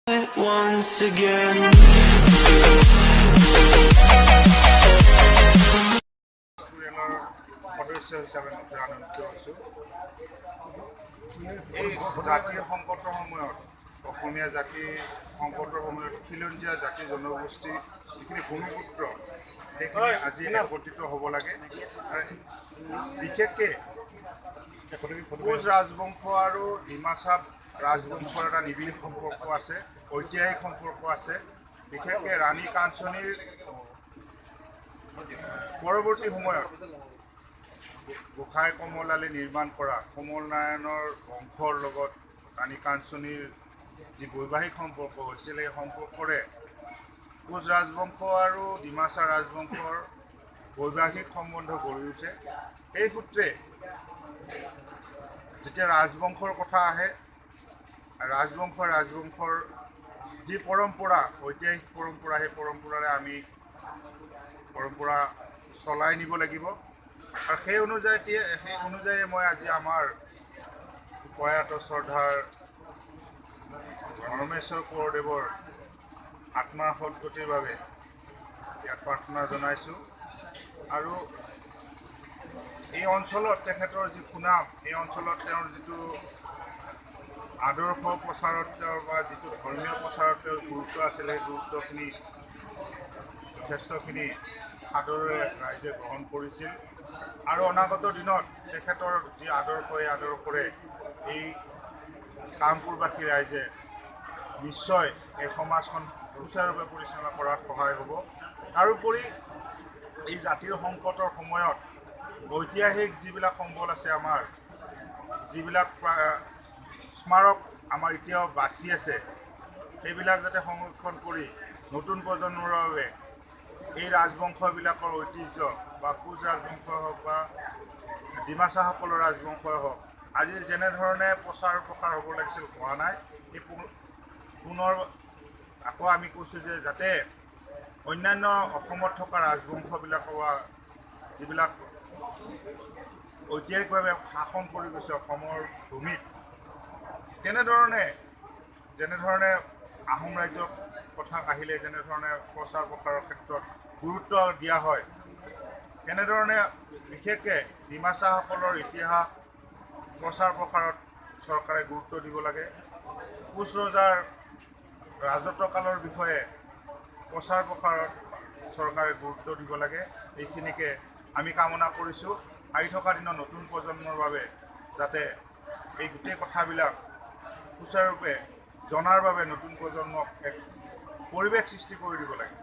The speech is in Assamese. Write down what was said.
once again. সদস্য হিচাপে আনন্দিত হৈছোঁ। এই জাতিৰ সংকটৰ সময়ত অসমীয়া জাতিৰ সংকটৰ সময়ত খিলঞ্জীয়া জাতি জনগোষ্ঠী যিখিনি ভূমিপুত্ৰ সেইখিনি আজি একত্ৰিত হ'ব লাগে। বিশেষকৈ কোচ ৰাজবংশ আৰু ডিমাচা ৰাজবংশৰ এটা নিবিড় সম্পৰ্ক আছে, ঐতিহাসিক সম্পৰ্ক আছে। বিশেষকৈ ৰাণী কাঞ্চনীৰ পৰৱৰ্তী সময়ত গোসাঁই কমলালী নিৰ্মাণ কৰা কমল নাৰায়ণৰ বংশৰ লগত ৰাণী কাঞ্চনীৰ যি বৈবাহিক সম্পৰ্ক হৈছিল, এই সম্পৰ্কৰে কোচ ৰাজবংশ আৰু ডিমাচা ৰাজবংশৰ বৈবাহিক সম্বন্ধ গঢ়ি উঠে। এই সূত্ৰে যেতিয়া ৰাজবংশৰ কথা আহে, ৰাজবংশৰ যি পৰম্পৰা, ঐতিহাসিক পৰম্পৰা, সেই পৰম্পৰাৰে আমি পৰম্পৰা চলাই নিব লাগিব। আৰু সেই অনুযায়ী মই আজি আমাৰ প্ৰয়াত শ্ৰদ্ধাৰ পৰমেশ্বৰ কোঁৱৰদেৱৰ আত্মাৰ সদ্গতিৰ বাবে ইয়াত প্ৰাৰ্থনা জনাইছোঁ। আৰু এই অঞ্চলত তেখেতৰ যি সুনাম, এই অঞ্চলত তেওঁৰ যিটো আদৰ্শ প্ৰচাৰত বা যিটো ধৰ্মীয় প্ৰচাৰত তেওঁৰ গুৰুত্ব আছিলে, সেই গুৰুত্বখিনি যথেষ্টখিনি আদৰেৰে ৰাইজে গ্ৰহণ কৰিছিল। আৰু অনাগত দিনত তেখেতৰ যি আদৰ্শ, এই আদৰ্শৰে এই কামপুৰবাসী ৰাইজে নিশ্চয় এই সমাজখন সুচাৰুৰূপে পৰিচালনা কৰাত সহায় হ'ব। তাৰোপৰি এই জাতিৰ সংকটৰ সময়ত ঐতিহাসিক যিবিলাক সম্বল আছে, আমাৰ যিবিলাক স্মাৰক আমাৰ এতিয়াও বাচি আছে, সেইবিলাক যাতে সংৰক্ষণ কৰি নতুন প্ৰজন্মৰ বাবে এই ৰাজবংশবিলাকৰ ঐতিহ্য বা কোচ ৰাজবংশই হওক বা ডিমাচাসকলৰ ৰাজবংশই হওক, আজি যেনেধৰণে প্ৰচাৰ প্ৰসাৰ হ'ব লাগিছিল হোৱা নাই, এই পুনৰ আকৌ আমি কৈছোঁ যে যাতে অন্যান্য অসমত থকা ৰাজবংশবিলাকৰ বা যিবিলাক ঐতিহাসিকভাৱে শাসন কৰি গৈছে অসমৰ ভূমিত, যেনেধৰণে আহোম ৰাজ্যৰ কথা আহিলে যেনেধৰণে প্ৰচাৰ প্ৰসাৰৰ ক্ষেত্ৰত গুৰুত্ব দিয়া হয়, তেনেধৰণে বিশেষকৈ ডিমাচাসকলৰ ইতিহাস প্ৰচাৰ প্ৰসাৰত চৰকাৰে গুৰুত্ব দিব লাগে। কোচ ৰজাৰ ৰাজত্বকালৰ বিষয়ে প্ৰচাৰ প্ৰসাৰত চৰকাৰে গুৰুত্ব দিব লাগে। এইখিনিকে আমি কামনা কৰিছোঁ। আহি থকা দিনৰ নতুন প্ৰজন্মৰ বাবে যাতে এই গোটেই কথাবিলাক সুচাৰুৰূপে জনাৰ বাবে নতুন প্ৰজন্মক এক পৰিৱেশ সৃষ্টি কৰি দিব লাগে।